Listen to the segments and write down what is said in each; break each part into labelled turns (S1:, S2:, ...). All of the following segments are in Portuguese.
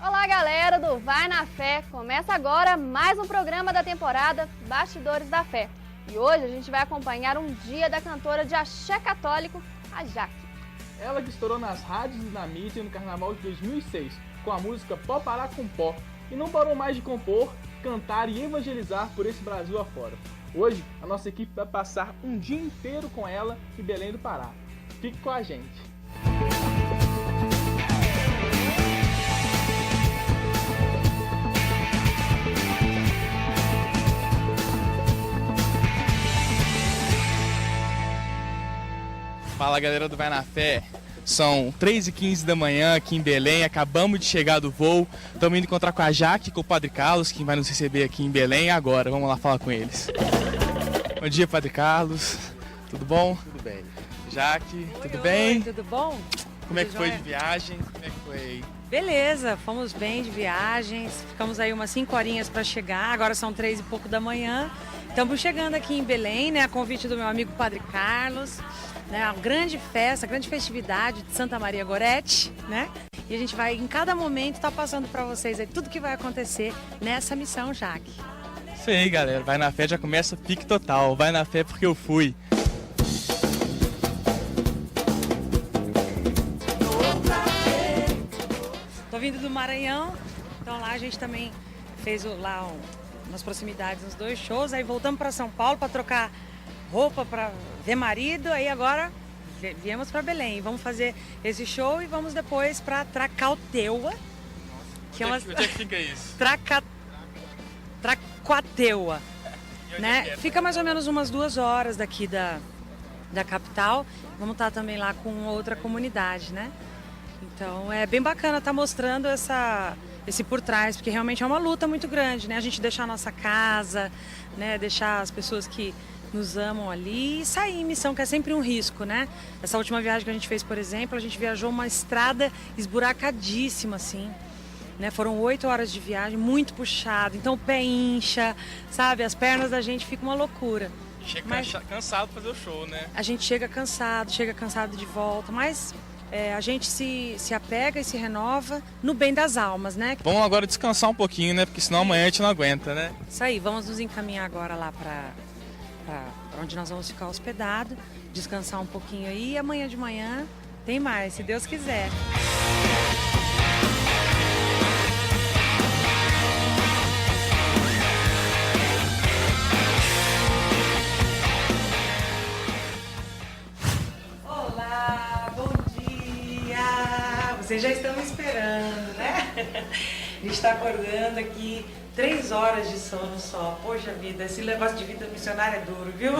S1: Olá, galera do Vai na Fé! Começa agora mais um programa da temporada Bastidores da Fé. E hoje a gente vai acompanhar um dia da cantora de axé católico, a Jaque.
S2: Ela que estourou nas rádios e na mídia no Carnaval de 2006 com a música Pó Parar com Pó e não parou mais de compor, cantar e evangelizar por esse Brasil afora. Hoje a nossa equipe vai passar um dia inteiro com ela em Belém do Pará. Fique com a gente!
S3: Fala, galera do Vai na Fé, são 3h15 da manhã aqui em Belém, acabamos de chegar do voo, estamos indo encontrar com a Jaque e com o Padre Carlos, que vai nos receber aqui em Belém agora, vamos lá falar com eles. Bom dia, Padre Carlos, tudo bom?
S4: Tudo bem.
S3: Jaque, tudo
S5: Oi,
S3: bem?
S5: Tudo bom?
S3: Como é que foi de viagem? Como é que foi aí?
S5: Beleza, fomos bem de viagens, ficamos aí umas 5 horinhas para chegar, agora são 3 e pouco da manhã. Estamos chegando aqui em Belém, né, a convite do meu amigo Padre Carlos, né, a grande festa, a grande festividade de Santa Maria Gorete, né? E a gente vai em cada momento estar passando para vocês aí tudo que vai acontecer nessa missão, Jaque.
S3: Isso aí, galera, Vai na Fé já começa pique total, vai na fé porque eu fui.
S5: Tô vindo do Maranhão, então lá a gente também fez nas proximidades uns 2 shows, aí voltamos para São Paulo para trocar roupa para ver marido, aí agora viemos para Belém. Vamos fazer esse show e vamos depois para Tracauteua, que
S3: Onde é que fica isso?
S5: Tracuateua, né?
S3: É?
S5: Fica mais ou menos umas 2 horas daqui da capital. Vamos estar também lá com outra comunidade, né? Então é bem bacana estar mostrando esse por trás, porque realmente é uma luta muito grande, né? A gente deixar a nossa casa, né? Deixar as pessoas que nos amam ali e sair em missão, que é sempre um risco, né? Essa última viagem que a gente fez, por exemplo, a gente viajou uma estrada esburacadíssima, assim, né? Foram 8 horas de viagem, muito puxado, então o pé incha, sabe? As pernas da gente ficam uma loucura.
S3: Chega cansado pra fazer o show, né?
S5: A gente chega cansado de volta, mas a gente se apega e se renova no bem das almas, né?
S3: Vamos agora descansar um pouquinho, né? Porque senão amanhã a gente não aguenta, né?
S5: Isso aí, vamos nos encaminhar agora lá para onde nós vamos ficar hospedados, descansar um pouquinho aí e amanhã de manhã tem mais, se Deus quiser. Olá, bom dia! Vocês já estão me esperando, né? A gente está acordando aqui, 3 horas de sono só. Poxa vida, esse negócio de vida missionária é duro, viu?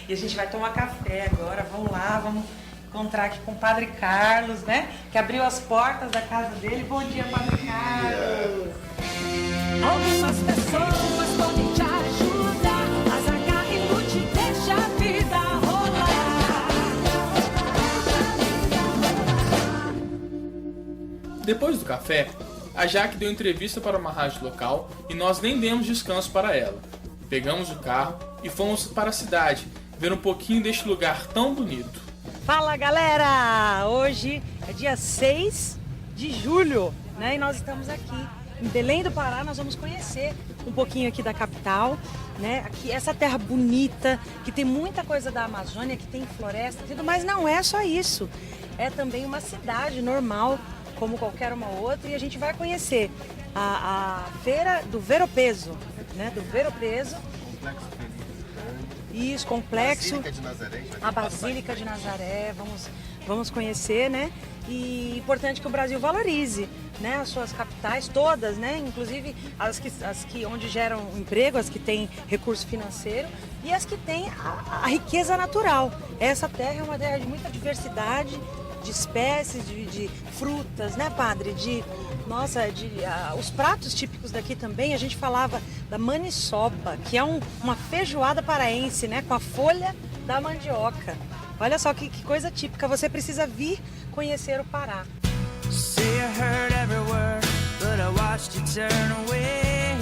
S5: E a gente vai tomar café agora, vamos lá, vamos encontrar aqui com o Padre Carlos, né? Que abriu as portas da casa dele. Bom dia, Padre Carlos!
S6: Algumas pessoas podem te ajudar, mas agarre e lute, deixa a vida rolar.
S2: Depois do café, a Jaque deu entrevista para uma rádio local e nós nem demos descanso para ela. Pegamos o carro e fomos para a cidade ver um pouquinho deste lugar tão bonito.
S5: Fala, galera! Hoje é dia 6 de julho, né? E nós estamos aqui em Belém do Pará. Nós vamos conhecer um pouquinho aqui da capital, né? Aqui, essa terra bonita, que tem muita coisa da Amazônia, que tem floresta e tudo, mas não é só isso. É também uma cidade normal, como qualquer uma outra, e a gente vai conhecer a feira do Ver-o-Peso, né? Do Ver-o-Peso. Isso, complexo.
S4: Basílica de Nazaré.
S5: A Basílica de Nazaré, vamos conhecer, né? E importante que o Brasil valorize, né, as suas capitais todas, né? Inclusive as que onde geram emprego, as que têm recurso financeiro e as que têm a riqueza natural. Essa terra é uma terra de muita diversidade de espécies, de frutas, né, padre? Os pratos típicos daqui também, a gente falava da maniçoba, que é uma feijoada paraense, né, com a folha da mandioca. Olha só que coisa típica, você precisa vir conhecer o Pará.
S6: See, I heard every word, but I watched you turn away.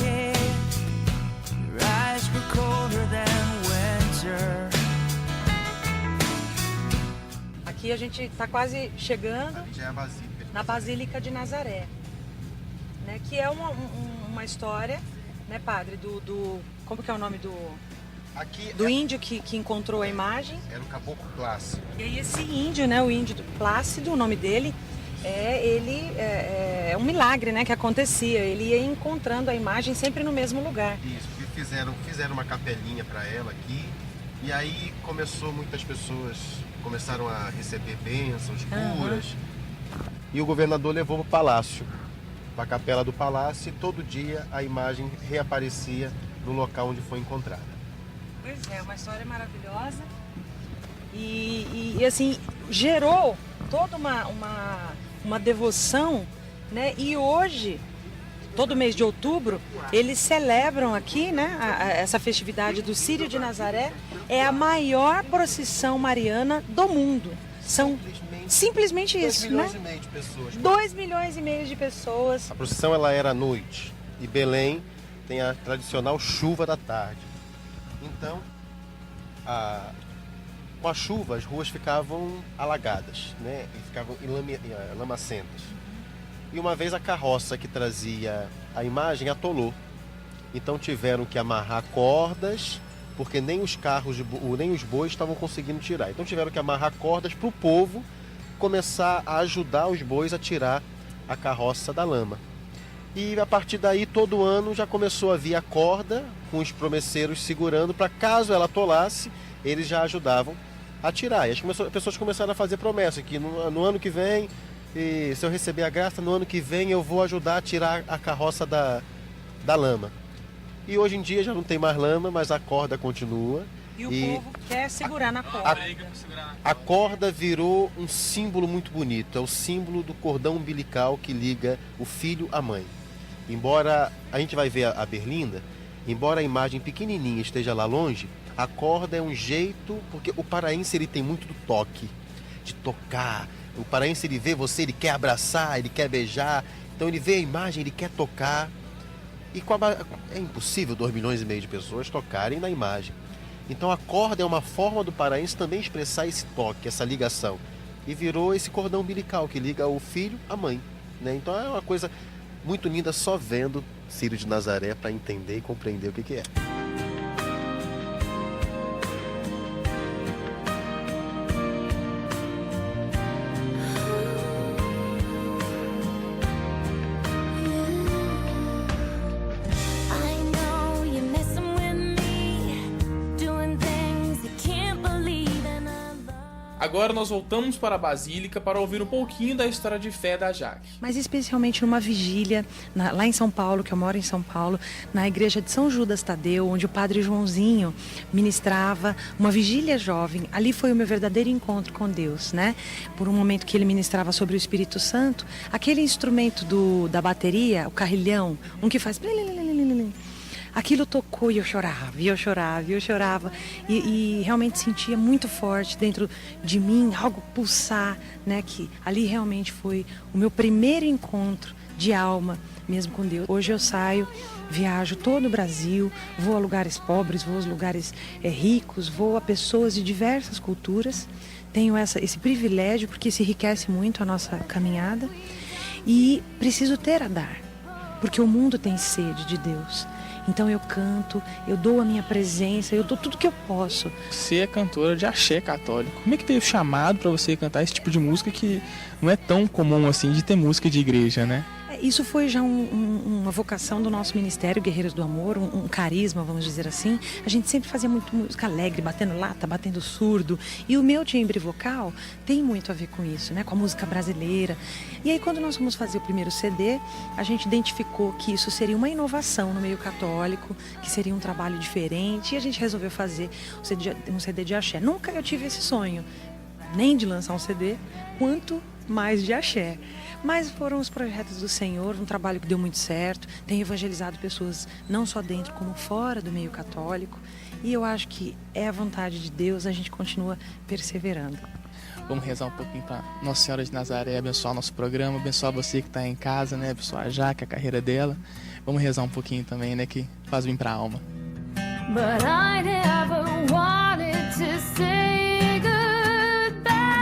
S6: Your eyes grew colder than winter.
S5: Aqui a gente está quase chegando
S4: Aqui é a Basílica de
S5: na Basílica de Nazaré. né? Que é uma história, né, padre, como que é o nome do índio que encontrou a imagem?
S4: Era o Caboclo Plácido.
S5: E aí esse índio, né, o índio Plácido, o nome dele, é um milagre, né, que acontecia. Ele ia encontrando a imagem sempre no mesmo lugar.
S4: Isso, e fizeram uma capelinha para ela aqui. E aí muitas pessoas começaram a receber bênçãos, curas. E o governador levou para o palácio, para a capela do palácio, e todo dia a imagem reaparecia no local onde foi encontrada.
S5: Pois é, uma história maravilhosa. E assim, gerou toda uma devoção, né? E hoje, todo mês de outubro, eles celebram aqui, né, essa festividade do Círio de Nazaré. É a maior procissão mariana do mundo. São simplesmente isso, né?
S4: 2,5 milhões de pessoas.
S5: 2,5 milhões de pessoas.
S4: A procissão ela era à noite. E Belém tem a tradicional chuva da tarde. Então, com a chuva, as ruas ficavam alagadas, né? E ficavam lamacentas. E uma vez a carroça que trazia a imagem atolou. Então tiveram que amarrar cordas, porque nem os carros, nem os bois estavam conseguindo tirar. Então tiveram que amarrar cordas para o povo começar a ajudar os bois a tirar a carroça da lama. E a partir daí, todo ano já começou a vir a corda, com os promesseiros segurando, para caso ela atolasse, eles já ajudavam a tirar. E as pessoas começaram a fazer promessa, que no ano que vem, e se eu receber a graça, no ano que vem eu vou ajudar a tirar a carroça da lama. E hoje em dia já não tem mais lama, mas a corda continua.
S5: E o povo quer segurar na corda.
S4: A corda virou um símbolo muito bonito. É o símbolo do cordão umbilical que liga o filho à mãe. Embora a gente vai ver a berlinda, embora a imagem pequenininha esteja lá longe, a corda é um jeito, porque o paraense ele tem muito do toque, de tocar. O paraense ele vê você, ele quer abraçar, ele quer beijar. Então ele vê a imagem, ele quer tocar. E é impossível 2,5 milhões de pessoas tocarem na imagem. Então a corda é uma forma do paraense também expressar esse toque, essa ligação. E virou esse cordão umbilical que liga o filho à mãe, né? Então é uma coisa muito linda só vendo Círio de Nazaré para entender e compreender o que é.
S2: Agora nós voltamos para a Basílica para ouvir um pouquinho da história de fé da Jaque.
S5: Mas especialmente numa vigília, lá em São Paulo, que eu moro em São Paulo, na igreja de São Judas Tadeu, onde o padre Joãozinho ministrava uma vigília jovem. Ali foi o meu verdadeiro encontro com Deus, né? Por um momento que ele ministrava sobre o Espírito Santo, aquele instrumento da bateria, o carrilhão, um que faz... Aquilo tocou e eu chorava, e eu chorava, e eu chorava. E realmente sentia muito forte dentro de mim, algo pulsar, né? Que ali realmente foi o meu primeiro encontro de alma mesmo com Deus. Hoje eu saio, viajo todo o Brasil, vou a lugares pobres, vou a lugares ricos, vou a pessoas de diversas culturas. Tenho esse privilégio porque isso enriquece muito a nossa caminhada. E preciso ter a dar, porque o mundo tem sede de Deus. Então eu canto, eu dou a minha presença, eu dou tudo que eu posso.
S3: Você é cantora de axé católico. Como é que veio o chamado para você cantar esse tipo de música que não é tão comum assim de ter música de igreja, né?
S5: Isso foi já uma vocação do nosso ministério, Guerreiros do Amor, um carisma, vamos dizer assim. A gente sempre fazia muito música alegre, batendo lata, batendo surdo. E o meu timbre vocal tem muito a ver com isso, né? Com a música brasileira. E aí, quando nós fomos fazer o primeiro CD, a gente identificou que isso seria uma inovação no meio católico, que seria um trabalho diferente. E a gente resolveu fazer um CD de axé. Nunca eu tive esse sonho, nem de lançar um CD, quanto mais de axé. Mas foram os projetos do Senhor, um trabalho que deu muito certo. Tem evangelizado pessoas não só dentro como fora do meio católico. E eu acho que é a vontade de Deus, a gente continua perseverando.
S3: Vamos rezar um pouquinho para Nossa Senhora de Nazaré abençoar nosso programa, abençoar você que está em casa, né? Abençoar a Jaque, a carreira dela. Vamos rezar um pouquinho também, né? Que faz bem para a alma.
S7: But I never wanted to say goodbye.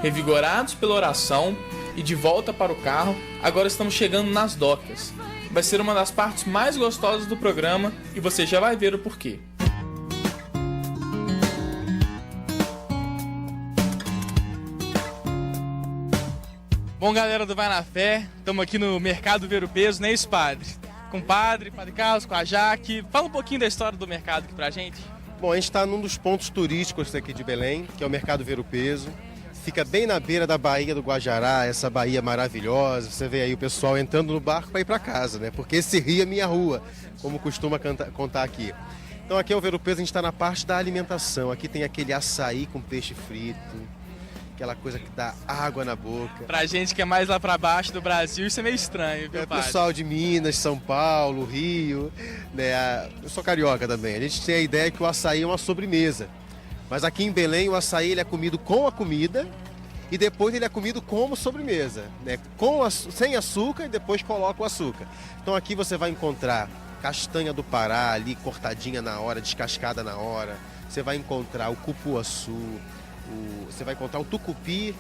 S2: Revigorados pela oração e de volta para o carro, agora estamos chegando nas docas. Vai ser uma das partes mais gostosas do programa e você já vai ver o porquê.
S3: Bom, galera do Vai na Fé, estamos aqui no Mercado Ver o Peso, não é isso, padre? Com o padre Carlos, com a Jaque. Fala um pouquinho da história do mercado aqui pra gente.
S4: Bom, a gente está num dos pontos turísticos aqui de Belém, que é o Mercado Ver o Peso. Fica bem na beira da Baía do Guajará, essa baía maravilhosa. Você vê aí o pessoal entrando no barco para ir para casa, né? Porque esse rio é minha rua, como costuma contar aqui. Então aqui é o Ver o Peso, a gente está na parte da alimentação. Aqui tem aquele açaí com peixe frito, aquela coisa que dá água na boca.
S3: Pra gente que é mais lá pra baixo do Brasil, isso é meio estranho, viu, padre?
S4: Pessoal de Minas, São Paulo, Rio, né? Eu sou carioca também. A gente tem a ideia que o açaí é uma sobremesa. Mas aqui em Belém o açaí ele é comido com a comida e depois ele é comido como sobremesa, né? Sem açúcar e depois coloca o açúcar. Então aqui você vai encontrar castanha do Pará ali cortadinha na hora, descascada na hora. Você vai encontrar o cupuaçu, você vai encontrar o tucupi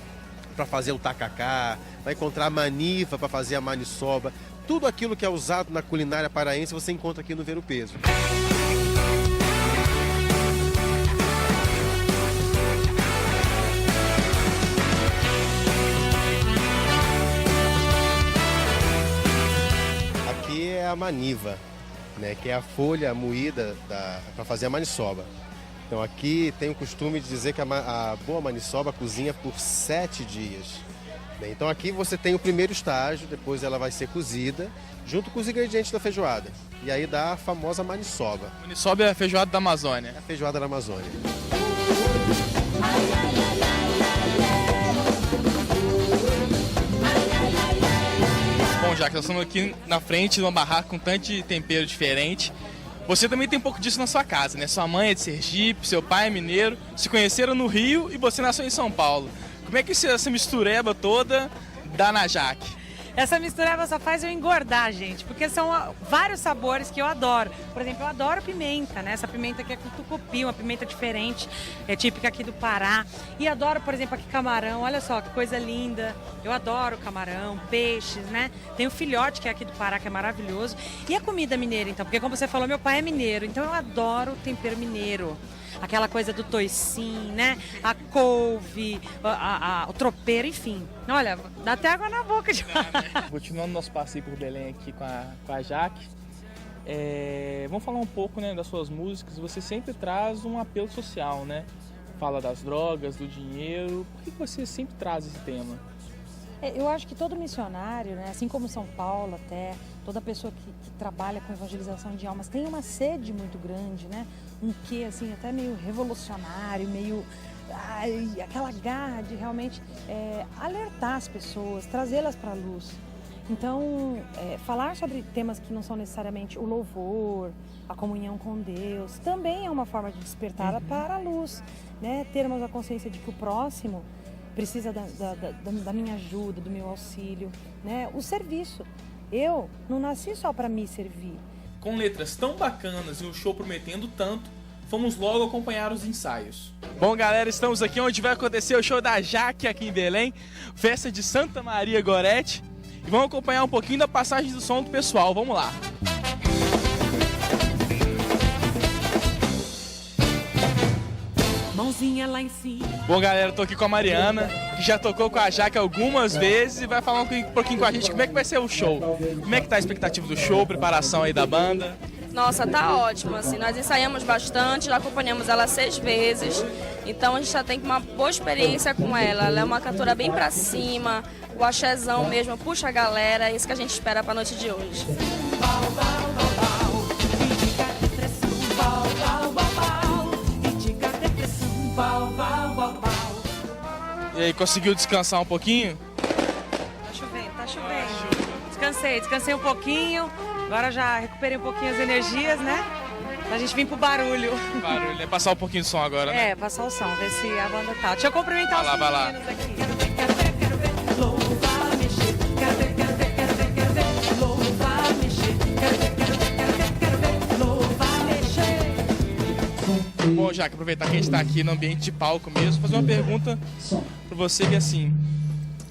S4: para fazer o tacacá, vai encontrar a maniva para fazer a maniçoba. Tudo aquilo que é usado na culinária paraense você encontra aqui no Ver o Peso. Aqui é a maniva, né, que é a folha moída para fazer a maniçoba. Então aqui tem o costume de dizer que a boa maniçoba cozinha por 7 dias. Bem, então aqui você tem o primeiro estágio, depois ela vai ser cozida, junto com os ingredientes da feijoada. E aí dá a famosa maniçoba.
S3: Maniçoba é a feijoada da Amazônia.
S4: É a feijoada da Amazônia.
S3: Bom, já que nós estamos aqui na frente de uma barraca com tanto de tempero diferente, você também tem um pouco disso na sua casa, né? Sua mãe é de Sergipe, seu pai é mineiro, se conheceram no Rio e você nasceu em São Paulo. Como é que essa mistureba toda dá na Jaque?
S5: Essa mistureba só faz eu engordar, gente, porque são vários sabores que eu adoro. Por exemplo, eu adoro pimenta, né? Essa pimenta aqui é com tucupi, uma pimenta diferente, é típica aqui do Pará. E adoro, por exemplo, aqui camarão, olha só que coisa linda. Eu adoro camarão, peixes, né? Tem o filhote que é aqui do Pará, que é maravilhoso. E a comida mineira, então, porque como você falou, meu pai é mineiro, então eu adoro o tempero mineiro. Aquela coisa do toicinho, né? A couve, o tropeiro, enfim. Olha, dá até água na boca de
S2: Continuando nosso passeio por Belém aqui com a Jaque, vamos falar um pouco, né, das suas músicas. Você sempre traz um apelo social, né? Fala das drogas, do dinheiro. Por que você sempre traz esse tema?
S5: Eu acho que todo missionário, né, assim como São Paulo até, toda pessoa que trabalha com evangelização de almas tem uma sede muito grande, né? Um quê, assim, até meio revolucionário, meio... aquela garra de realmente alertar as pessoas, trazê-las para a luz. Então, falar sobre temas que não são necessariamente o louvor, a comunhão com Deus, também é uma forma de despertá-la para a luz, né? Termos a consciência de que o próximo precisa da minha ajuda, do meu auxílio, né? O serviço. Eu não nasci só para me servir.
S2: Com letras tão bacanas e um show prometendo tanto, fomos logo acompanhar os ensaios.
S3: Bom, galera, estamos aqui onde vai acontecer o show da Jaque aqui em Belém, festa de Santa Maria Gorete, e vamos acompanhar um pouquinho da passagem do som do pessoal. Vamos lá.
S5: Mãozinha lá em cima.
S3: Bom, galera, tô aqui com a Mariana, que já tocou com a Jaque algumas vezes e vai falar um pouquinho com a gente como é que vai ser o show. Como é que tá a expectativa do show, preparação aí da banda?
S8: Nossa, tá ótimo, assim, nós ensaiamos bastante, já acompanhamos ela 6 vezes, então a gente já tem uma boa experiência com ela. Ela é uma cantora bem pra cima, o axézão mesmo, puxa a galera, é isso que a gente espera pra noite de hoje.
S3: E aí, conseguiu descansar um pouquinho?
S5: Tá chovendo. Descansei um pouquinho. Agora já recuperei um pouquinho as energias, né? Pra gente vir pro barulho.
S3: Barulho, é passar um pouquinho de som agora, né?
S5: Passar o som, ver se a banda tá. Deixa eu cumprimentar os meninos aqui. Quero ver, louvar, mexer. Quero ver, louvar, mexer. Quero ver, louvar, mexer.
S3: Bom, Bom, Jaque, aproveitar que a gente está aqui no ambiente de palco mesmo, fazer uma pergunta para você que assim,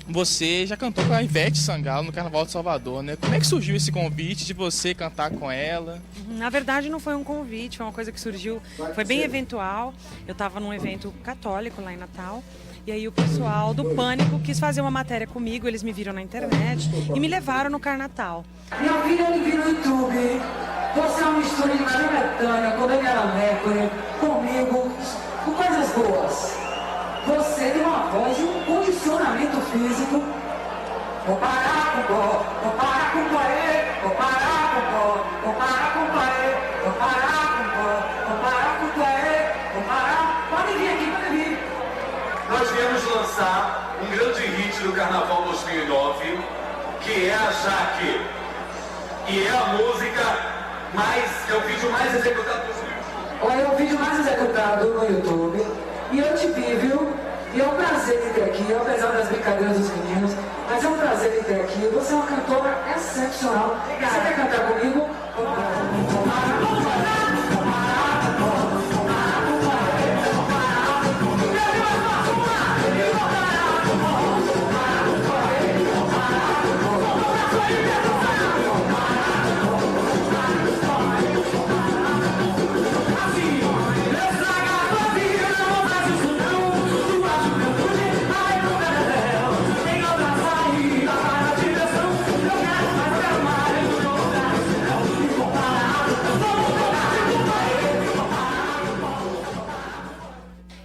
S3: você já cantou com a Ivete Sangalo no Carnaval de Salvador, né? Como é que surgiu esse convite de você cantar com ela?
S5: Na verdade não foi um convite, foi uma coisa que surgiu, foi bem eventual. Eu estava num evento católico lá em Natal. E aí o pessoal do Pânico quis fazer uma matéria comigo, eles me viram na internet e me levaram no Carnatal.
S9: Minha filha, ele viu no YouTube. Você é uma mistura de Maria Bethânia, com Daniela Mercury, comigo, com coisas boas. Você tem uma voz e um condicionamento físico. Vou parar com pó, vou parar com poé, vou parar com pó, vou parar com poé, vou parar com pó, vou parar com poé, vou parar. Pode vir aqui, pode vir.
S10: Nós viemos lançar um grande hit do Carnaval 2009, que é a Jaque. E é a música é o vídeo mais executado do YouTube.
S9: Olha, é o vídeo mais executado no YouTube. E eu te vi, viu? E é um prazer de ter aqui, apesar das brincadeiras dos meninos. Mas é um prazer de ter aqui. Você é uma cantora excepcional. Você quer cantar comigo?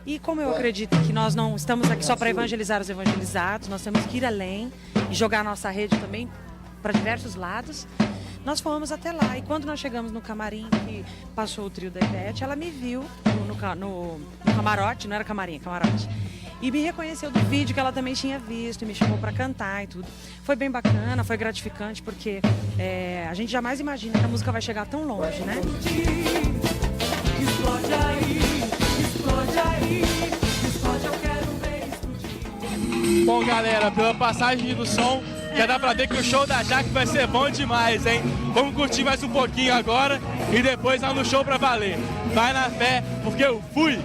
S5: E como eu acredito que nós não estamos aqui só para evangelizar os evangelizados, nós temos que ir além e jogar a nossa rede também para diversos lados, nós fomos até lá. E quando nós chegamos no camarim que passou o trio da Ivete, ela me viu no camarote, não era camarim, camarote. E me reconheceu do vídeo que ela também tinha visto e me chamou para cantar e tudo. Foi bem bacana, foi gratificante, porque a gente jamais imagina que a música vai chegar tão longe, né?
S6: Explode aí, explode aí, explode, eu quero ver explodir.
S3: Bom, galera, pela passagem do som, já dá pra ver que o show da Jaque vai ser bom demais, hein? Vamos curtir mais um pouquinho agora e depois lá no show pra valer. Vai na fé, porque eu fui!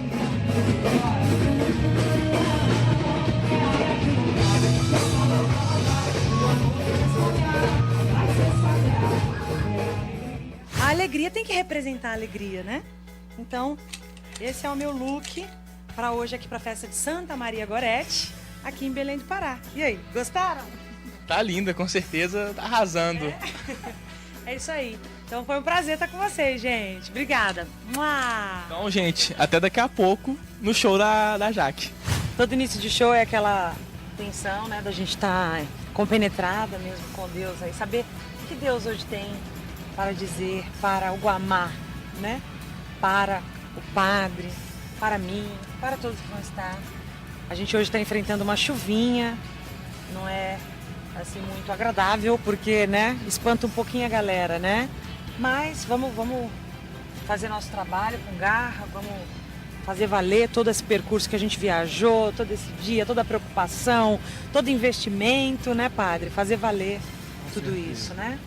S5: A alegria tem que representar a alegria, né? Então, esse é o meu look para hoje aqui para a festa de Santa Maria Gorete, aqui em Belém do Pará. E aí, gostaram?
S3: Tá linda, com certeza, tá arrasando.
S5: É isso aí. Então foi um prazer estar com vocês, gente. Obrigada. Mua!
S3: Então, gente, até daqui a pouco no show da Jaque.
S5: Todo início de show é aquela tensão, né, da gente estar compenetrada mesmo com Deus, aí saber o que Deus hoje tem para dizer para o Guamá, né? Para o padre, para mim, para todos que vão estar. A gente hoje está enfrentando uma chuvinha, não é assim muito agradável, porque, né, espanta um pouquinho a galera, né? Mas vamos fazer nosso trabalho com garra, vamos fazer valer todo esse percurso que a gente viajou, todo esse dia, toda a preocupação, todo investimento, né, padre? Fazer valer tudo isso, né?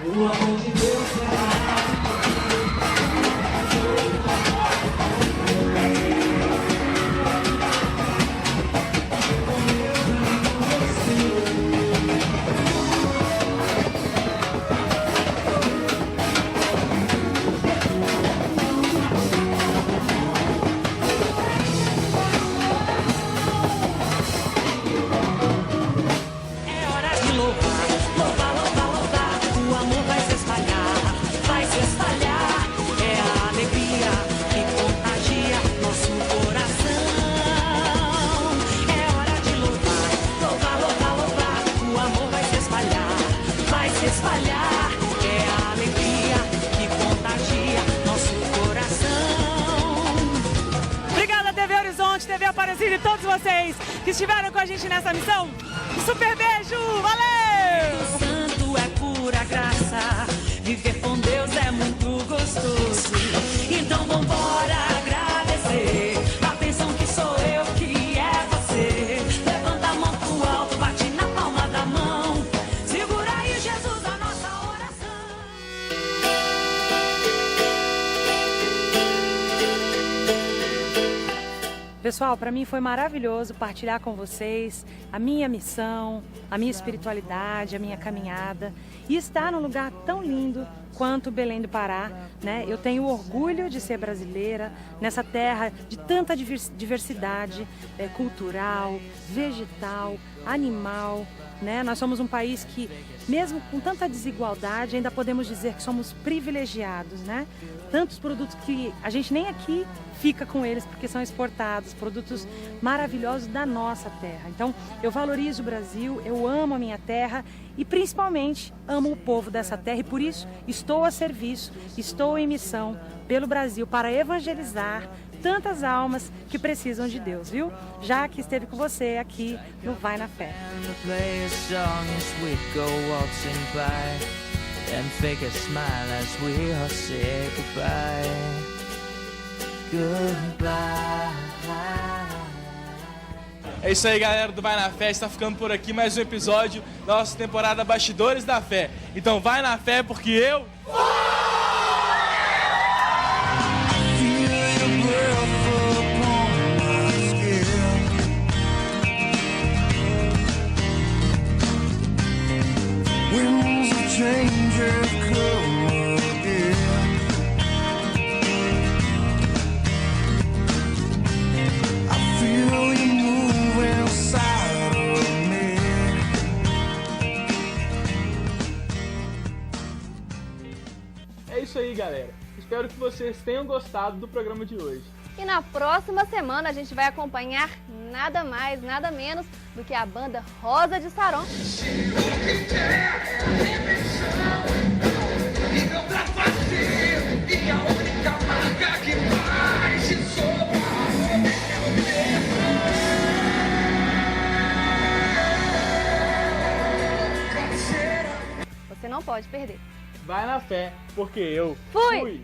S9: O amor de Deus
S5: Cecília e todos vocês que estiveram com a gente nessa missão. Um super beijo, valeu!
S6: O santo é pura graça, viver com Deus é muito gostoso. Então vambora agradecer, atenção que sou eu, que é você. Levanta a mão pro alto, bate na palma da mão, segura aí Jesus a nossa oração.
S5: Pessoal, para mim foi maravilhoso partilhar com vocês a minha missão, a minha espiritualidade, a minha caminhada e estar num lugar tão lindo quanto Belém do Pará, né? Eu tenho orgulho de ser brasileira nessa terra de tanta diversidade cultural, vegetal, animal, né? Nós somos um país que, mesmo com tanta desigualdade, ainda podemos dizer que somos privilegiados, né? Tantos produtos que a gente nem aqui fica com eles porque são exportados, produtos maravilhosos da nossa terra. Então, eu valorizo o Brasil, eu amo a minha terra e principalmente amo o povo dessa terra e por isso estou a serviço, estou em missão pelo Brasil para evangelizar tantas almas que precisam de Deus, viu? Já que esteve com você aqui no Vai na Fé.
S6: And fake a smile as we all say goodbye.
S3: É isso aí, galera do Vai na Fé, está ficando por aqui mais um episódio da nossa temporada Bastidores da Fé. Então vai na fé porque eu...
S2: É isso aí, galera. Espero que vocês tenham gostado do programa de hoje.
S1: E na próxima semana a gente vai acompanhar nada mais, nada menos do que a banda Rosa de Saron. Você não pode perder.
S2: Vai na fé, porque eu
S1: Fui.